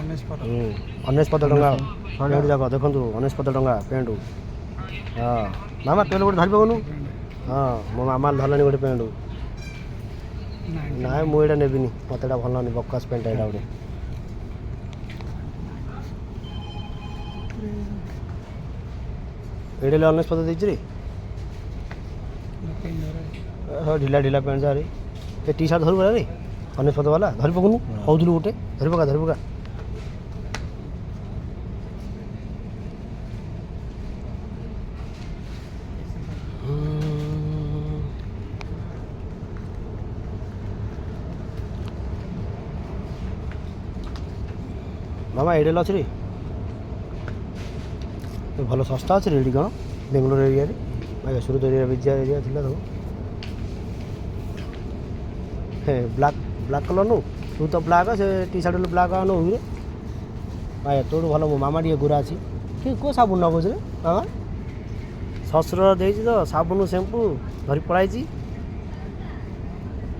ଅନେଶତ ଟଙ୍କା ପ୍ୟାଣ୍ଟ ଯାକ ଦେଖନ୍ତୁ 99 ଟଙ୍କା ପ୍ୟାଣ୍ଟ। ହଁ ମାମା ତୁ ଗୋଟେ ଧରି ପକଉନୁ। ହଁ ମୋ ମାମା ଧରିଲାଣି ଗୋଟେ ପ୍ୟାଣ୍ଟ। ନାଇଁ ମୁଁ ଏଇଟା ନେବିନି ମୋତେ ଏଇଟା ଭଲ ଲାଗୁନି ବକାସ ପ୍ୟାଣ୍ଟ ଏଇଟା ଗୋଟେ। ଏଇଟା 99 ଦେଇଛି ରେ। ହଁ ଢିଲା ଢିଲା ପ୍ୟାଣ୍ଟ ଯାରେ ଏ ଟି ସାର୍ଟ ଧରୁ ଗଲା ରେ 99 ବାଲା ଧରି ପକଉନୁ କହୁଥିଲୁ ଗୋଟେ ଧରି ପକା ଧରି ପକା। ମାମା ଏଇଟା ଅଛି ରେ ଭଲ ଶସ୍ତା ଅଛି ରେ ଏଠି କ'ଣ ବେଙ୍ଗଲୋର ଏରିଆରେ ସୁରତ ଏରିଆ ବିଜା ଏରିଆ ଥିଲା ସବୁ। ହେ ବ୍ଲାକ୍ ବ୍ଲାକ୍ କଲର୍ ନୁ ତୁ ତ ବ୍ଲାକ୍ ସେ ଟି ସାର୍ଟ ବ୍ଲାକ୍ ନୁ ରେ ଭାଇ ତୋଠୁ ଭଲ ମୋ ମାମା ଟିକେ ଗୋରା ଅଛି। କି କେଉଁ ସାବୁନ ନେବ ରେ ମାମା ଶ୍ୱଶୁର ଦେଇଛି ତ ସାବୁନ ସାମ୍ପୁ ଧରି ପଳାଇଛି।